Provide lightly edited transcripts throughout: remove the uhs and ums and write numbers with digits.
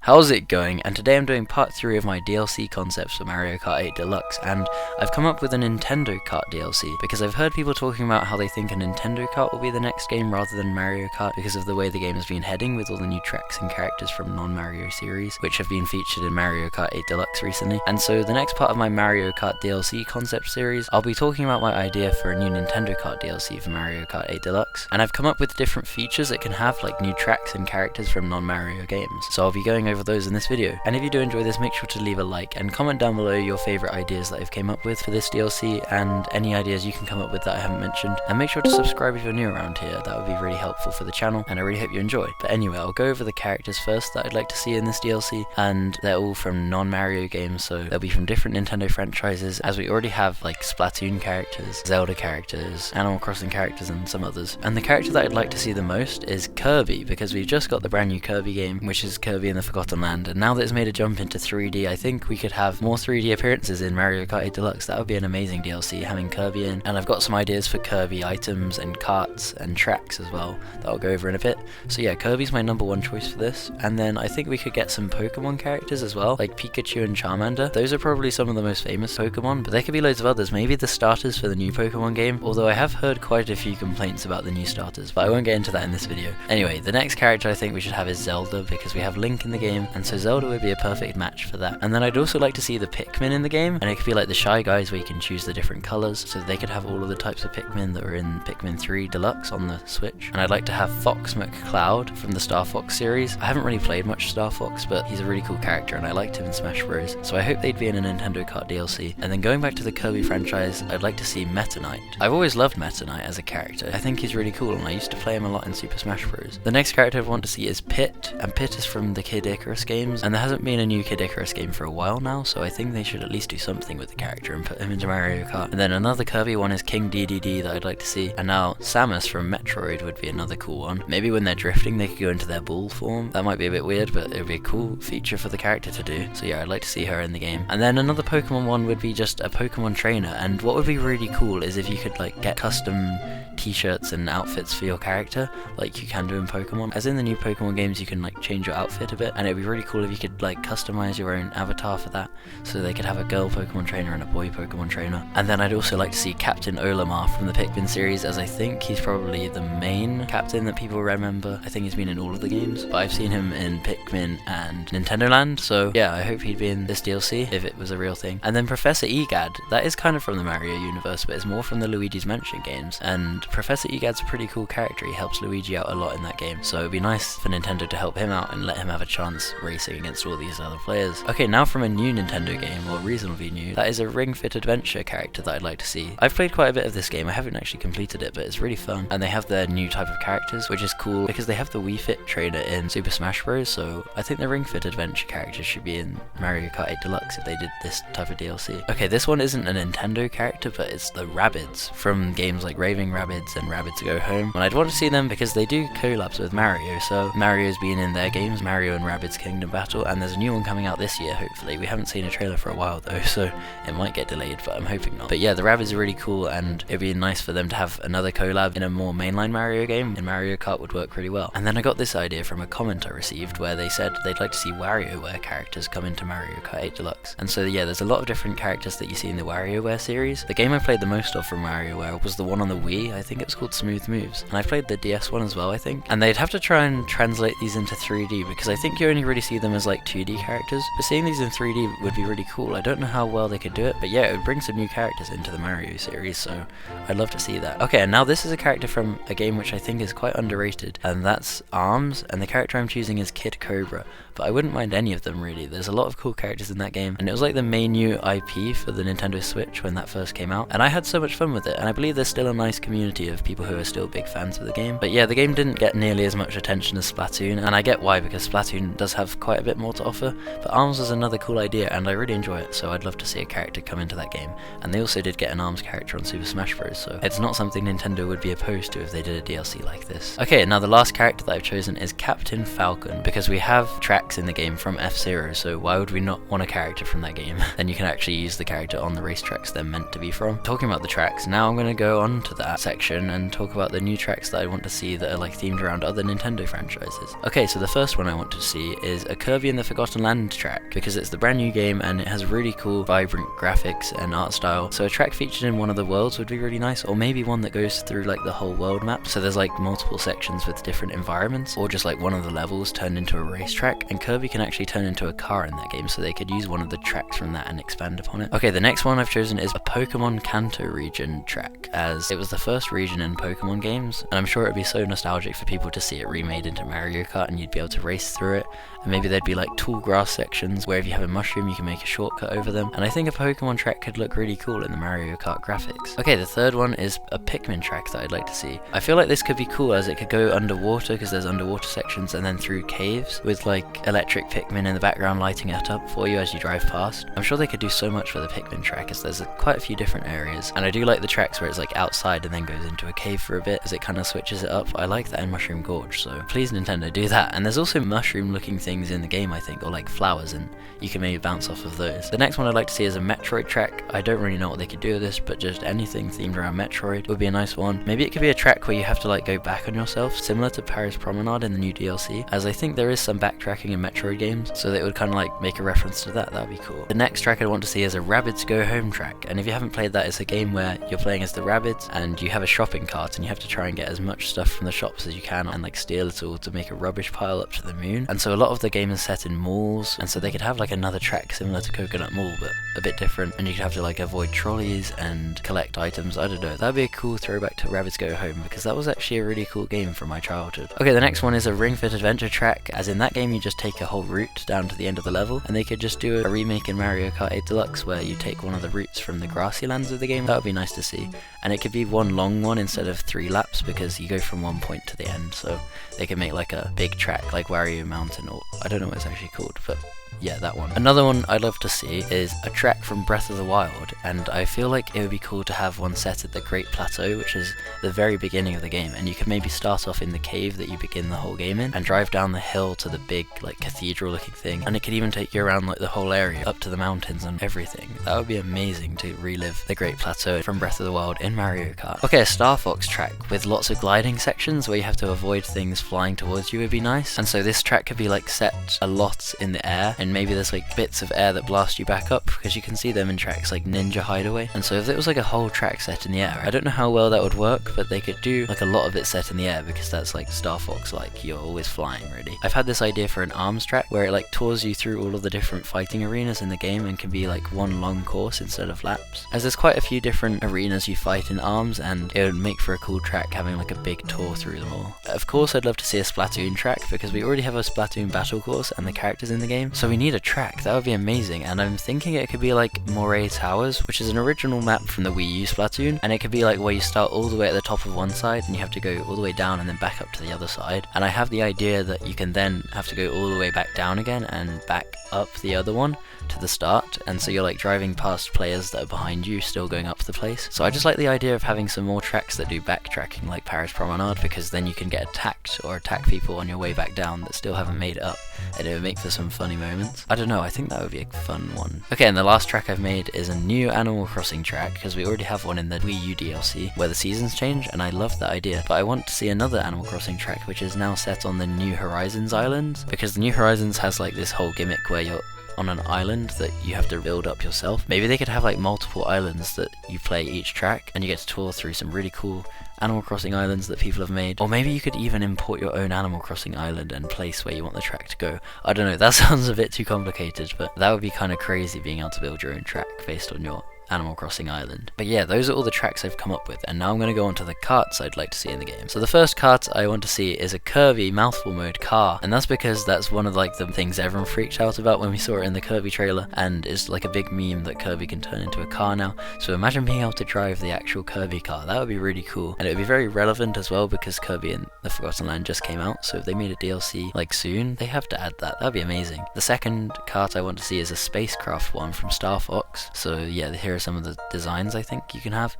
How's it going? And today I'm doing part 3 of my DLC concepts for Mario Kart 8 Deluxe, and I've come up with a Nintendo Kart DLC because I've heard people talking about how they think a Nintendo Kart will be the next game rather than Mario Kart because of the way the game has been heading with all the new tracks and characters from non-Mario series, which have been featured in Mario Kart 8 Deluxe recently. And so the next part of my Mario Kart DLC concept series, I'll be talking about my idea for a new Nintendo Kart DLC for Mario Kart 8 Deluxe, and I've come up with different features it can have, like new tracks and characters from non-Mario games. So I'll be going over those in this video. And if you do enjoy this, make sure to leave a like and comment down below your favourite ideas that I've came up with for this DLC and any ideas you can come up with that I haven't mentioned. And make sure to subscribe if you're new around here, that would be really helpful for the channel and I really hope you enjoy. But anyway, I'll go over the characters first that I'd like to see in this DLC, and they're all from non-Mario games, so they'll be from different Nintendo franchises, as we already have like Splatoon characters, Zelda characters, Animal Crossing characters and some others. And the character that I'd like to see the most is Kirby, because we've just got the brand new Kirby game, which is Kirby in the Forgotten Land, and now that it's made a jump into 3D, I think we could have more 3D appearances in Mario Kart 8 Deluxe. That would be an amazing DLC, having Kirby in, and I've got some ideas for Kirby items and carts and tracks as well that I'll go over in a bit. So yeah, Kirby's my number one choice for this, and then I think we could get some Pokemon characters as well, like Pikachu and Charmander. Those are probably some of the most famous Pokemon, but there could be loads of others, maybe the starters for the new Pokemon game, although I have heard quite a few complaints about the new starters, but I won't get into that in this video. Anyway, the next character I think we should have is Zelda, because we have Link in the game, and so Zelda would be a perfect match for that. And then I'd also like to see the Pikmin in the game, and it could be like the Shy Guys where you can choose the different colours, so they could have all of the types of Pikmin that are in Pikmin 3 Deluxe on the Switch. And I'd like to have Fox McCloud from the Star Fox series. I haven't really played much Star Fox, but he's a really cool character and I liked him in Smash Bros, so I hope they'd be in a Nintendo Kart DLC. And then going back to the Kirby franchise, I'd like to see Meta Knight. I've always loved Meta Knight as a character. I think he's really cool and I used to play him a lot in Super Smash Bros. The next character I want to see is Pit, and Pit is from the Kid Icarus games, and there hasn't been a new Kid Icarus game for a while now, so I think they should at least do something with the character and put him into Mario Kart. And then another Kirby one is King DDD that I'd like to see, and now Samus from Metroid would be another cool one. Maybe when they're drifting they could go into their bull form. That might be a bit weird, but it would be a cool feature for the character to do. So yeah, I'd like to see her in the game. And then another Pokemon one would be just a Pokemon trainer, and what would be really cool is if you could like get custom t-shirts and outfits for your character like you can do in Pokemon. As in the new Pokemon games, you can like change your outfit a bit, and it'd be really cool if you could like customize your own avatar for that, so they could have a girl Pokemon trainer and a boy Pokemon trainer. And then I'd also like to see Captain Olimar from the Pikmin series, as I think he's probably the main captain that people remember. I think he's been in all of the games, but I've seen him in Pikmin and Nintendo Land, so yeah, I hope he'd be in this DLC if it was a real thing. And then Professor Egad, that is kind of from the Mario universe, but it's more from the Luigi's Mansion games, and Professor Egad's a pretty cool character. He helps Luigi out a lot in that game, so it'd be nice for Nintendo to help him out and let him have a chance racing against all these other players. Okay, now from a new Nintendo game, or reasonably new, that is a Ring Fit Adventure character that I'd like to see. I've played quite a bit of this game, I haven't actually completed it, but it's really fun, and they have their new type of characters, which is cool because they have the Wii Fit trainer in Super Smash Bros, so I think the Ring Fit Adventure character should be in Mario Kart 8 Deluxe if they did this type of DLC. Okay, this one isn't a Nintendo character, but it's the Rabbids from games like Raving Rabbids and Rabbids Go Home, and I'd want to see them because they do collabs with Mario, so Mario's been in their games, Mario and Rabbids Kingdom Battle, and there's a new one coming out this year hopefully. We haven't seen a trailer for a while though, so it might get delayed, but I'm hoping not. But yeah, the Rabbids are really cool, and it'd be nice for them to have another collab in a more mainline Mario game, and Mario Kart would work really well. And then I got this idea from a comment I received where they said they'd like to see WarioWare characters come into Mario Kart 8 Deluxe. And so yeah, there's a lot of different characters that you see in the WarioWare series. The game I played the most of from WarioWare was the one on the Wii, I think it was called Smooth Moves, and I played the DS one as well I think. And they'd have to try and translate these into 3D because I think you only really see them as like 2D characters, but seeing these in 3D would be really cool. I don't know how well they could do it, but yeah, it would bring some new characters into the Mario series, so I'd love to see that. Okay, and now this is a character from a game which I think is quite underrated, and that's ARMS, and the character I'm choosing is Kid Cobra, but I wouldn't mind any of them really. There's a lot of cool characters in that game, and it was like the main new IP for the Nintendo Switch when that first came out, and I had so much fun with it, and I believe there's still a nice community of people who are still big fans of the game. But yeah, the game didn't get nearly as much attention as Splatoon, and I get why, because Splatoon does have quite a bit more to offer, but ARMS was another cool idea and I really enjoy it, so I'd love to see a character come into that game. And they also did get an ARMS character on Super Smash Bros, so it's not something Nintendo would be opposed to if they did a DLC like this. Okay, now the last character that I've chosen is Captain Falcon, because we have tracks in the game from F-Zero, so why would we not want a character from that game? Then you can actually use the character on the racetracks they're meant to be from. Talking about the tracks, now I'm going to go on to that section and talk about the new tracks that I want to see that are like themed around other Nintendo franchises. Okay, so the first one I want to see is a Kirby in the Forgotten Land track, because it's the brand new game and it has really cool, vibrant graphics and art style. So a track featured in one of the worlds would be really nice, or maybe one that goes through like the whole world map. So there's like multiple sections with different environments, or just like one of the levels turned into a racetrack. And Kirby can actually turn into a car in that game, so they could use one of the tracks from that and expand upon it. Okay, the next one I've chosen is a Pokemon Kanto region track, as it was the first region in Pokemon games, and I'm sure it'd be so nostalgic for people to see it remade into Mario Kart and you'd be able to race through it. And maybe there'd be like tall grass sections where if you have a mushroom you can make a shortcut over them, and I think a Pokemon track could look really cool in the Mario Kart graphics. Okay, the third one is a Pikmin track that I'd like to see. I feel like this could be cool as it could go underwater, because there's underwater sections, and then through caves with like electric Pikmin in the background lighting it up for you as you drive past. I'm sure they could do so much for the Pikmin track, as there's quite a few different areas, and I do like the tracks where it's like outside and then goes into a cave for a bit as it kind of switches it up. I like that in Mushroom Gorge, so please Nintendo do that. And there's also mushroom looking things in the game, I think, or like flowers, and you can maybe bounce off of those. The next one I'd like to see is a Metroid track. I don't really know what they could do with this, but just anything themed around Metroid would be a nice one. Maybe it could be a track where you have to like go back on yourself, similar to Paris Promenade in the new DLC, as I think there is some backtracking in Metroid games, so that it would kind of like make a reference to that. That'd be cool. The next track I want to see is a Rabbids Go Home track, and if you haven't played that, it's a game where you're playing as the Rabbids and you have a shopping cart and you have to try and get as much stuff from the shops as you can and like steal it all to make a rubbish pile up to the moon. And so a lot of the game is set in malls, and so they could have like another track similar to Coconut Mall but a bit different, and you could have to like avoid trolleys and collect items. I don't know, that'd be a cool throwback to Rabbids Go Home, because that was actually a really cool game from my childhood. Okay, the next one is a Ring Fit Adventure track, as in that game you just take a whole route down to the end of the level, and they could just do a remake in Mario Kart 8 Deluxe where you take one of the routes from the grassy lands of the game. That would be nice to see, and it could be one long one instead of 3 laps, because you go from one point to the end, so they could make like a big track like Wario Mountain, or I don't know what it's actually called, but yeah, that one. Another one I'd love to see is a track from Breath of the Wild, and I feel like it would be cool to have one set at the Great Plateau, which is the very beginning of the game, and you could maybe start off in the cave that you begin the whole game in, and drive down the hill to the big like cathedral looking thing, and it could even take you around like the whole area, up to the mountains and everything. That would be amazing to relive the Great Plateau from Breath of the Wild in Mario Kart. Okay, a Star Fox track with lots of gliding sections where you have to avoid things flying towards you would be nice, and so this track could be like set a lot in the air, and maybe there's like bits of air that blast you back up, because you can see them in tracks like Ninja Hideaway. And so if it was like a whole track set in the air, I don't know how well that would work, but they could do like a lot of it set in the air, because that's like Star Fox, like you're always flying really. I've had this idea for an ARMS track where it like tours you through all of the different fighting arenas in the game and can be like one long course instead of laps, as there's quite a few different arenas you fight in ARMS, and it would make for a cool track having like a big tour through them all. Of course I'd love to see a Splatoon track, because we already have a Splatoon battle course and the characters in the game, so we need a track. That would be amazing, and I'm thinking it could be like Moray Towers, which is an original map from the Wii U Splatoon, and it could be like where you start all the way at the top of one side and you have to go all the way down and then back up to the other side, and I have the idea that you can then have to go all the way back down again and back up the other one to the start, and so you're like driving past players that are behind you still going up the place. So I just like the idea of having some more tracks that do backtracking like Paris Promenade, because then you can get attacked or attack people on your way back down that still haven't made it up, and it would make for some funny moments. I don't know, I think that would be a fun one. Okay, and the last track I've made is a new Animal Crossing track, because we already have one in the Wii U DLC where the seasons change, and I love that idea, but I want to see another Animal Crossing track which is now set on the New Horizons islands, because the New Horizons has like this whole gimmick where you're on an island that you have to build up yourself. Maybe they could have like multiple islands that you play each track, and you get to tour through some really cool Animal Crossing islands that people have made. Or maybe you could even import your own Animal Crossing island and place where you want the track to go. I don't know, that sounds a bit too complicated, but that would be kind of crazy, being able to build your own track based on your Animal Crossing island. But yeah, those are all the tracks I've come up with, and now I'm going to go on to the karts I'd like to see in the game. So the first kart I want to see is a Kirby mouthful mode car, and that's because that's one of like the things everyone freaked out about when we saw it in the Kirby trailer, and it's like a big meme that Kirby can turn into a car now. So imagine being able to drive the actual Kirby car. That would be really cool, and it would be very relevant as well, because Kirby and the Forgotten Land just came out, so if they made a DLC like soon, they have to add that. That'd be amazing. The second kart I want to see is a spacecraft one from Star Fox. So yeah, here are some of the designs I think you can have,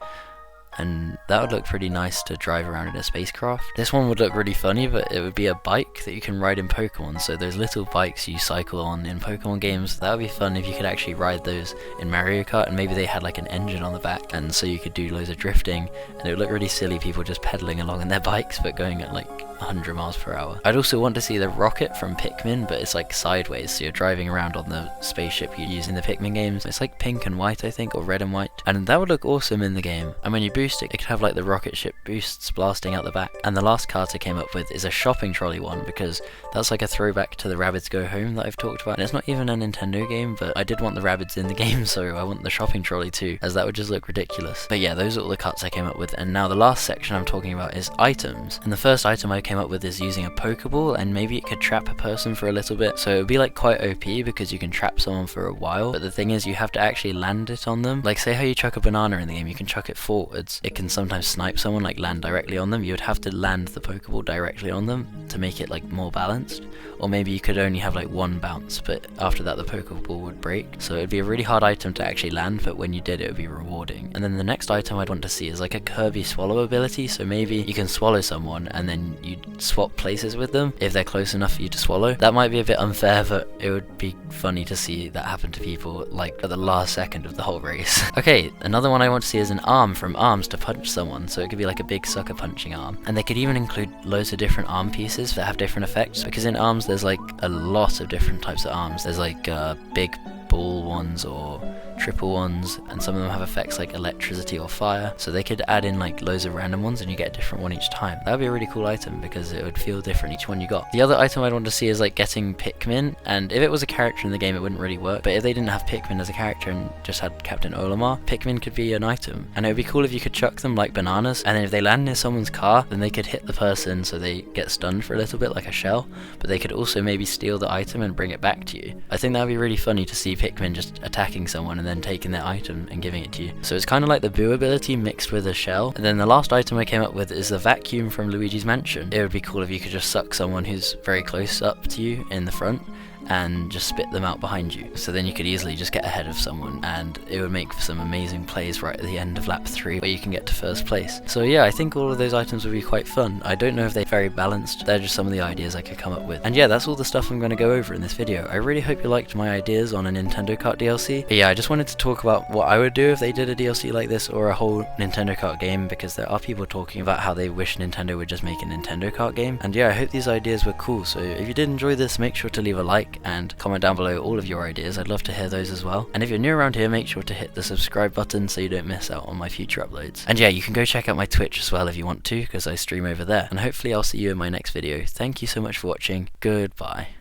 and that would look pretty nice to drive around in a spacecraft. This one would look really funny, but it would be a bike that you can ride in Pokemon, so those little bikes you cycle on in Pokemon games, that would be fun if you could actually ride those in Mario Kart, and maybe they had like an engine on the back, and so you could do loads of drifting, and it would look really silly, people just pedaling along in their bikes but going at like 100 miles per hour. I'd also want to see the rocket from Pikmin, but it's like sideways, so you're driving around on the spaceship you use in the Pikmin games. It's like pink and white, I think, or red and white, and that would look awesome in the game. And when you boost it, it could have like the rocket ship boosts blasting out the back. And the last card I came up with is a shopping trolley one, because that's like a throwback to the Rabbids Go Home that I've talked about, and it's not even a Nintendo game, but I did want the Rabbids in the game, so I want the shopping trolley too, as that would just look ridiculous. But yeah, those are all the cards I came up with, and now the last section I'm talking about is items. And the first item I came up with is using a Pokeball, and maybe it could trap a person for a little bit, so it would be like quite OP because you can trap someone for a while, but the thing is you have to actually land it on them. Like say how you chuck a banana in the game, you can chuck it forwards. It can sometimes snipe someone, like land directly on them. You would have to land the Pokeball directly on them to make it like more balanced, or maybe you could only have like one bounce, but after that the Pokeball would break, so it'd be a really hard item to actually land, but when you did it would be rewarding. And then the next item I'd want to see is like a Kirby swallow ability, so maybe you can swallow someone and then you swap places with them if they're close enough for you to swallow. That might be a bit unfair, but it would be funny to see that happen to people like at the last second of the whole race. Okay, another one I want to see is an arm from Arms to punch someone, so it could be like a big sucker punching arm, and they could even include loads of different arm pieces that have different effects, because in Arms there's like a lot of different types of arms. There's like big ball ones or triple ones, and some of them have effects like electricity or fire, so they could add in like loads of random ones and you get a different one each time. That would be a really cool item because it would feel different each one you got. The other item I'd want to see is like getting Pikmin, and if it was a character in the game it wouldn't really work, but if they didn't have Pikmin as a character and just had Captain Olimar, Pikmin could be an item, and it would be cool if you could chuck them like bananas, and then if they land near someone's car then they could hit the person so they get stunned for a little bit like a shell, but they could also maybe steal the item and bring it back to you. I think that would be really funny to see Pikmin just attacking someone and then taking their item and giving it to you. So it's kind of like the Boo ability mixed with a shell. And then the last item I came up with is the vacuum from Luigi's Mansion. It would be cool if you could just suck someone who's very close up to you in the front and just spit them out behind you, so then you could easily just get ahead of someone, and it would make for some amazing plays right at the end of lap 3 where you can get to first place. So yeah, I think all of those items would be quite fun. I don't know if they're very balanced, they're just some of the ideas I could come up with. And yeah, that's all the stuff I'm going to go over in this video. I really hope you liked my ideas on a Nintendo Kart DLC. But yeah, I just wanted to talk about what I would do if they did a DLC like this, or a whole Nintendo Kart game, because there are people talking about how they wish Nintendo would just make a Nintendo Kart game. And yeah, I hope these ideas were cool, so if you did enjoy this, make sure to leave a like and comment down below all of your ideas. I'd love to hear those as well. And if you're new around here, make sure to hit the subscribe button so you don't miss out on my future uploads. And yeah, you can go check out my Twitch as well if you want to, because I stream over there. And hopefully I'll see you in my next video. Thank you so much for watching. Goodbye.